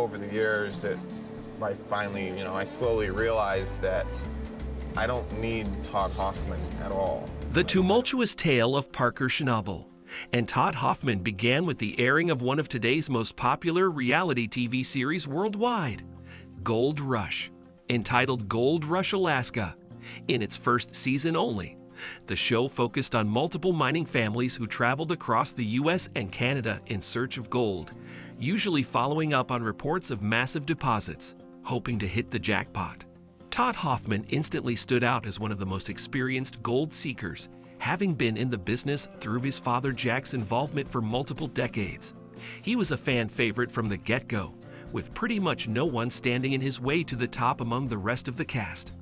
over the years, I finally, I slowly realized that I don't need Todd Hoffman at all. The tumultuous tale of Parker Schnabel and Todd Hoffman began with the airing of one of today's most popular reality TV series worldwide, Gold Rush. Entitled Gold Rush Alaska, in its first season only, the show focused on multiple mining families who traveled across the U.S. and Canada in search of gold, usually following up on reports of massive deposits, hoping to hit the jackpot. Todd Hoffman instantly stood out as one of the most experienced gold seekers, having been in the business through his father Jack's involvement for multiple decades. He was a fan favorite from the get-go, with pretty much no one standing in his way to the top among the rest of the cast.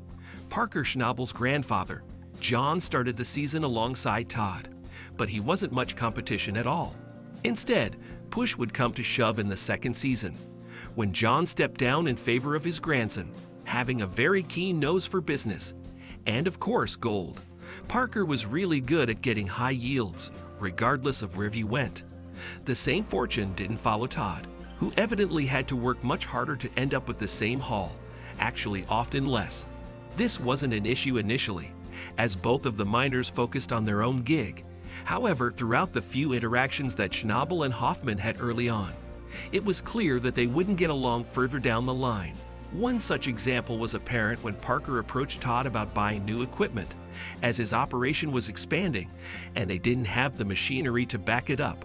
Parker Schnabel's grandfather, John, started the season alongside Todd, but he wasn't much competition at all. Instead, push would come to shove in the second season, when John stepped down in favor of his grandson, having a very keen nose for business, and of course gold. Parker was really good at getting high yields, regardless of where he went. The same fortune didn't follow Todd, who evidently had to work much harder to end up with the same haul, actually often less. This wasn't an issue initially, as both of the miners focused on their own gig. However, throughout the few interactions that Schnabel and Hoffman had early on, it was clear that they wouldn't get along further down the line. One such example was apparent when Parker approached Todd about buying new equipment, as his operation was expanding and they didn't have the machinery to back it up,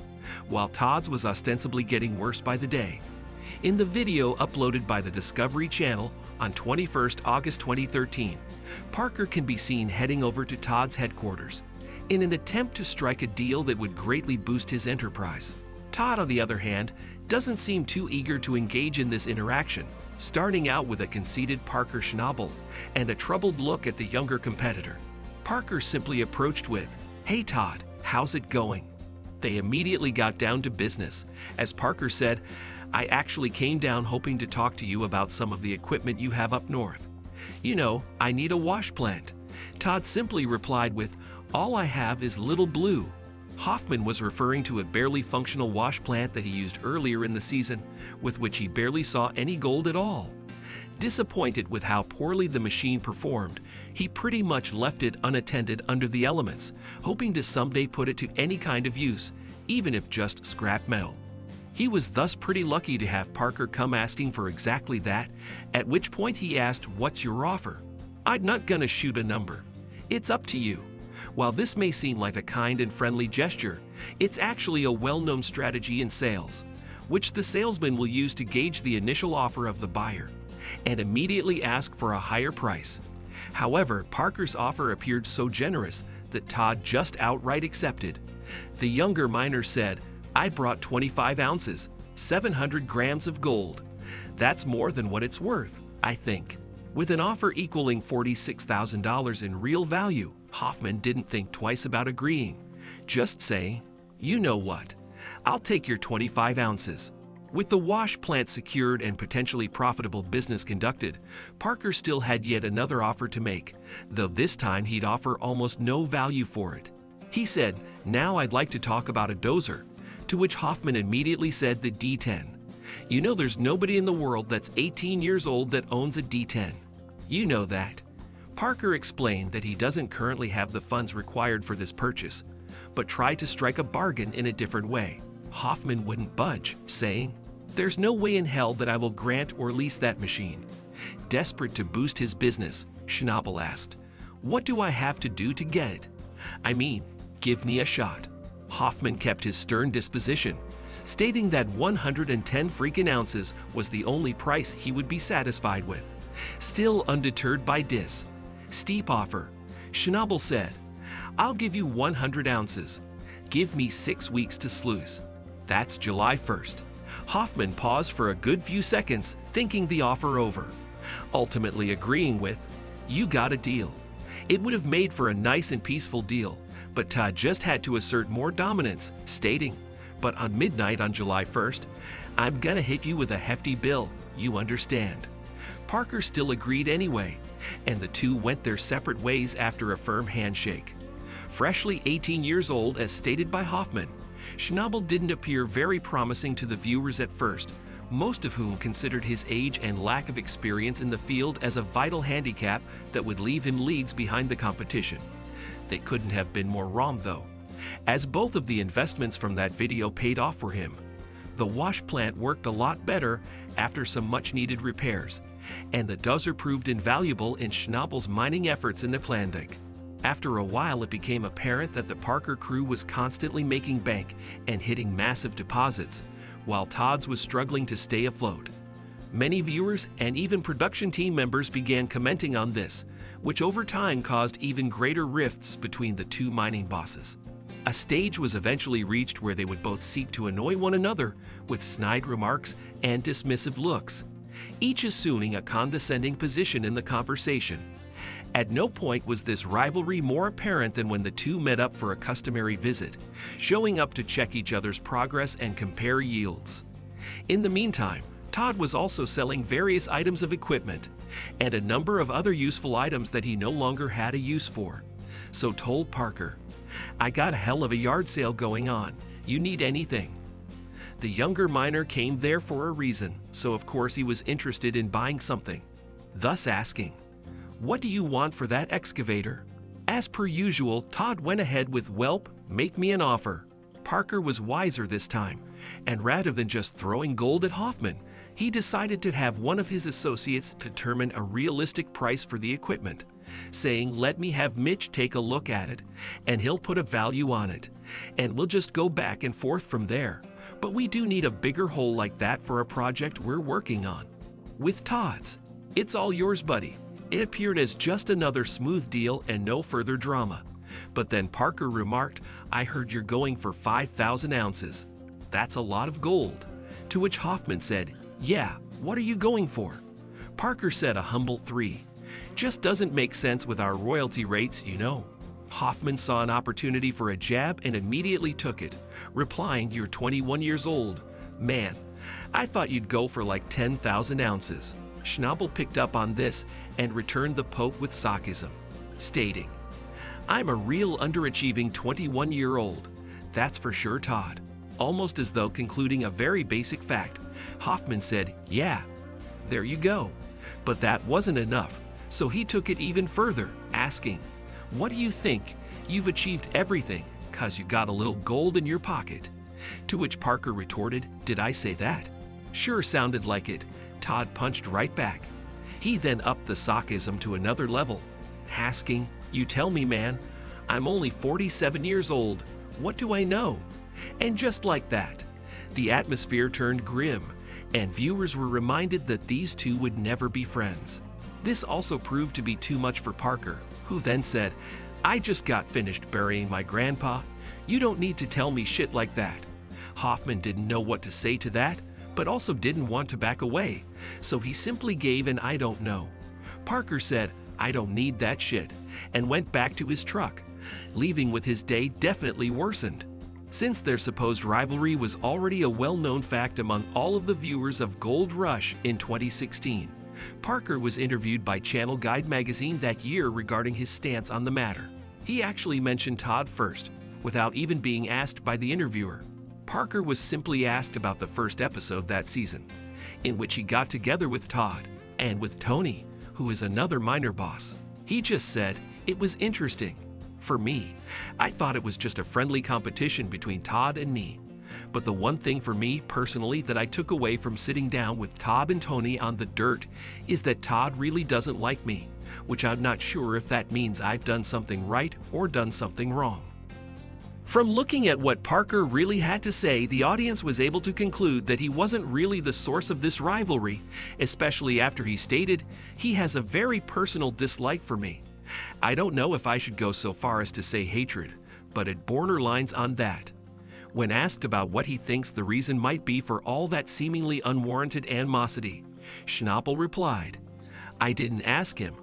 while Todd's was ostensibly getting worse by the day. In the video uploaded by the Discovery Channel on 21st August 2013, Parker can be seen heading over to Todd's headquarters in an attempt to strike a deal that would greatly boost his enterprise. Todd, on the other hand, doesn't seem too eager to engage in this interaction, starting out with a conceited Parker Schnabel and a troubled look at the younger competitor. Parker simply approached with, "Hey Todd, how's it going?" They immediately got down to business, as Parker said, "I actually came down hoping to talk to you about some of the equipment you have up north. You know, I need a wash plant." Todd simply replied with, "All I have is Little Blue." Hoffman was referring to a barely functional wash plant that he used earlier in the season, with which he barely saw any gold at all. Disappointed with how poorly the machine performed, he pretty much left it unattended under the elements, hoping to someday put it to any kind of use, even if just scrap metal. He was thus pretty lucky to have Parker come asking for exactly that, at which point he asked, "What's your offer?" "I'm not gonna shoot a number. It's up to you." While this may seem like a kind and friendly gesture, it's actually a well-known strategy in sales, which the salesman will use to gauge the initial offer of the buyer and immediately ask for a higher price. However, Parker's offer appeared so generous that Todd just outright accepted. The younger miner said, "I brought 25 ounces, 700 grams of gold. That's more than what it's worth, I think." With an offer equaling $46,000 in real value, Hoffman didn't think twice about agreeing, just saying, "You know what? I'll take your 25 ounces." With the wash plant secured and potentially profitable business conducted, Parker still had yet another offer to make, though this time he'd offer almost no value for it. He said, "Now I'd like to talk about a dozer," to which Hoffman immediately said the D10. You know, there's nobody in the world that's 18 years old that owns a D10. You know that. Parker explained that he doesn't currently have the funds required for this purchase, but tried to strike a bargain in a different way. Hoffman wouldn't budge, saying, "There's no way in hell that I will grant or lease that machine." Desperate to boost his business, Schnabel asked, "What do I have to do to get it? I mean, give me a shot." Hoffman kept his stern disposition, stating that 110 freaking ounces was the only price he would be satisfied with. Still undeterred by steep offer, Schnabel said, "I'll give you 100 ounces. Give me 6 weeks to sluice. That's July 1st. Hoffman paused for a good few seconds, thinking the offer over, ultimately agreeing with, "You got a deal." It would have made for a nice and peaceful deal, but Todd just had to assert more dominance, stating, "But on midnight on July 1st, I'm gonna hit you with a hefty bill, you understand." Parker still agreed anyway, and the two went their separate ways after a firm handshake. Freshly 18 years old, as stated by Hoffman, Schnabel didn't appear very promising to the viewers at first, most of whom considered his age and lack of experience in the field as a vital handicap that would leave him leagues behind the competition. They couldn't have been more wrong though, as both of the investments from that video paid off for him. The wash plant worked a lot better after some much-needed repairs, and the dozer proved invaluable in Schnabel's mining efforts in the Klondike. After a while, it became apparent that the Parker crew was constantly making bank and hitting massive deposits, while Todd's was struggling to stay afloat. Many viewers and even production team members began commenting on this, which over time caused even greater rifts between the two mining bosses. A stage was eventually reached where they would both seek to annoy one another with snide remarks and dismissive looks, each assuming a condescending position in the conversation. At no point was this rivalry more apparent than when the two met up for a customary visit, showing up to check each other's progress and compare yields. In the meantime, Todd was also selling various items of equipment and a number of other useful items that he no longer had a use for, so told Parker, "I got a hell of a yard sale going on. You need anything?" The younger miner came there for a reason, so of course he was interested in buying something, thus asking, "What do you want for that excavator?" As per usual, Todd went ahead with, "Welp, make me an offer." Parker was wiser this time, and rather than just throwing gold at Hoffman, he decided to have one of his associates determine a realistic price for the equipment, saying, "Let me have Mitch take a look at it, and he'll put a value on it, and we'll just go back and forth from there. But we do need a bigger hole like that for a project we're working on." With Todd's, "It's all yours, buddy," it appeared as just another smooth deal and no further drama. But then Parker remarked, "I heard you're going for 5,000 ounces. That's a lot of gold." To which Hoffman said, "Yeah, what are you going for?" Parker said a humble 3. "Just doesn't make sense with our royalty rates, you know." Hoffman saw an opportunity for a jab and immediately took it, replying, "You're 21 years old. Man, I thought you'd go for like 10,000 ounces. Schnabel picked up on this and returned the poke with sarcasm, stating, "I'm a real underachieving 21-year-old. That's for sure, Todd." Almost as though concluding a very basic fact, Hoffman said, "Yeah, there you go." But that wasn't enough, so he took it even further, asking, "What do you think? You've achieved everything, 'cause you got a little gold in your pocket." To which Parker retorted, "Did I say that?" "Sure sounded like it." Todd punched right back. He then upped the sarcasm to another level, asking, "You tell me, man, I'm only 47 years old. What do I know?" And just like that, the atmosphere turned grim, and viewers were reminded that these two would never be friends. This also proved to be too much for Parker, who then said, "I just got finished burying my grandpa. You don't need to tell me shit like that." Hoffman didn't know what to say to that, but also didn't want to back away, so he simply gave an "I don't know." Parker said, "I don't need that shit," and went back to his truck, leaving with his day definitely worsened. Since their supposed rivalry was already a well-known fact among all of the viewers of Gold Rush in 2016, Parker was interviewed by Channel Guide magazine that year regarding his stance on the matter. He actually mentioned Todd first, without even being asked by the interviewer. Parker was simply asked about the first episode that season, in which he got together with Todd and with Tony, who is another miner boss. He just said, "It was interesting. For me, I thought it was just a friendly competition between Todd and me. But the one thing for me personally that I took away from sitting down with Todd and Tony on the dirt is that Todd really doesn't like me, which I'm not sure if that means I've done something right or done something wrong." From looking at what Parker really had to say, the audience was able to conclude that he wasn't really the source of this rivalry, especially after he stated, "He has a very personal dislike for me. I don't know if I should go so far as to say hatred, but it borderlines on that." When asked about what he thinks the reason might be for all that seemingly unwarranted animosity, Schnabel replied, "I didn't ask him,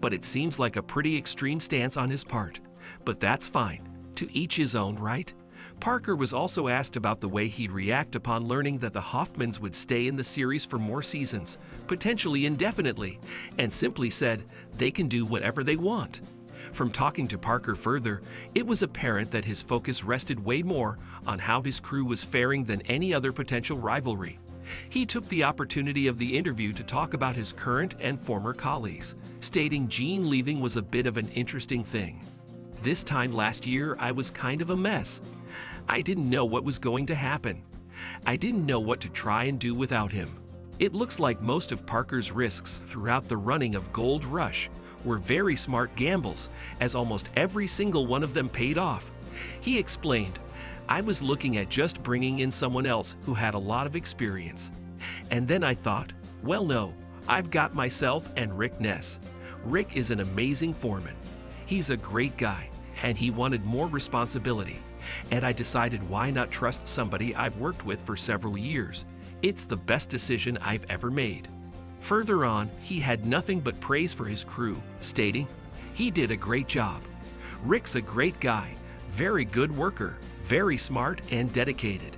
but it seems like a pretty extreme stance on his part. But that's fine. To each his own, right?" Parker was also asked about the way he'd react upon learning that the Hoffmans would stay in the series for more seasons, potentially indefinitely, and simply said they can do whatever they want. From talking to Parker further, it was apparent that his focus rested way more on how his crew was faring than any other potential rivalry. He took the opportunity of the interview to talk about his current and former colleagues, stating Gene leaving was a bit of an interesting thing. This time last year, I was kind of a mess. I didn't know what was going to happen. I didn't know what to try and do without him. It looks like most of Parker's risks throughout the running of Gold Rush were very smart gambles, as almost every single one of them paid off. He explained, I was looking at just bringing in someone else who had a lot of experience. And then I thought, well, no, I've got myself and Rick Ness. Rick is an amazing foreman. He's a great guy, and he wanted more responsibility. And I decided why not trust somebody I've worked with for several years. It's the best decision I've ever made. Further on, he had nothing but praise for his crew, stating, he did a great job. Rick's a great guy, very good worker, very smart and dedicated.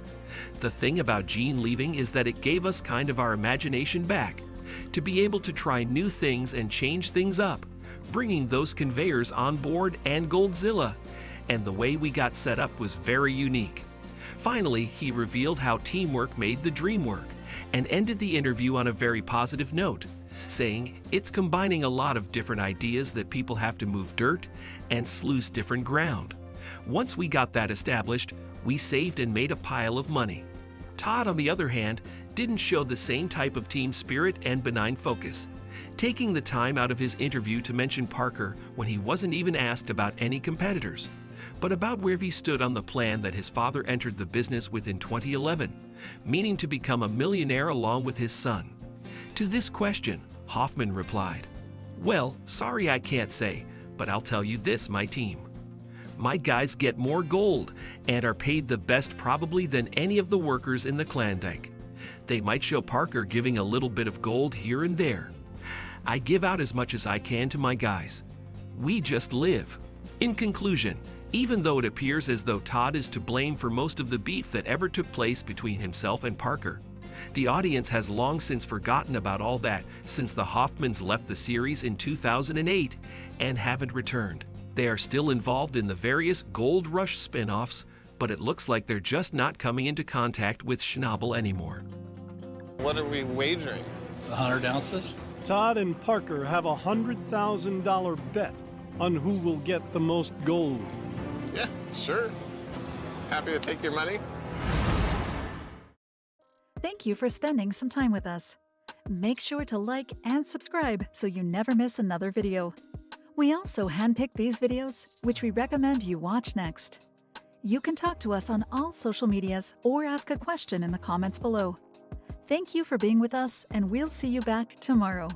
The thing about Gene leaving is that it gave us kind of our imagination back, to be able to try new things and change things up, bringing those conveyors on board and Goldzilla. And the way we got set up was very unique. Finally, he revealed how teamwork made the dream work, and ended the interview on a very positive note, saying it's combining a lot of different ideas that people have to move dirt and sluice different ground. Once we got that established, we saved and made a pile of money. Todd, on the other hand, didn't show the same type of team spirit and benign focus, taking the time out of his interview to mention Parker when he wasn't even asked about any competitors, but about where he stood on the plan that his father entered the business with in 2011, meaning to become a millionaire along with his son. To this question, Hoffman replied, well, sorry I can't say, but I'll tell you this, my team. My guys get more gold and are paid the best probably than any of the workers in the Klondike. They might show Parker giving a little bit of gold here and there. I give out as much as I can to my guys. We just live. In conclusion, even though it appears as though Todd is to blame for most of the beef that ever took place between himself and Parker, the audience has long since forgotten about all that since the Hoffmans left the series in 2008 and haven't returned. They are still involved in the various Gold Rush spin-offs, but it looks like they're just not coming into contact with Schnabel anymore. What are we wagering? 100 ounces? Todd and Parker have a $100,000 bet on who will get the most gold. Yeah, sure. Happy to take your money. Thank you for spending some time with us. Make sure to like and subscribe so you never miss another video. We also handpick these videos, which we recommend you watch next. You can talk to us on all social medias or ask a question in the comments below. Thank you for being with us, and we'll see you back tomorrow.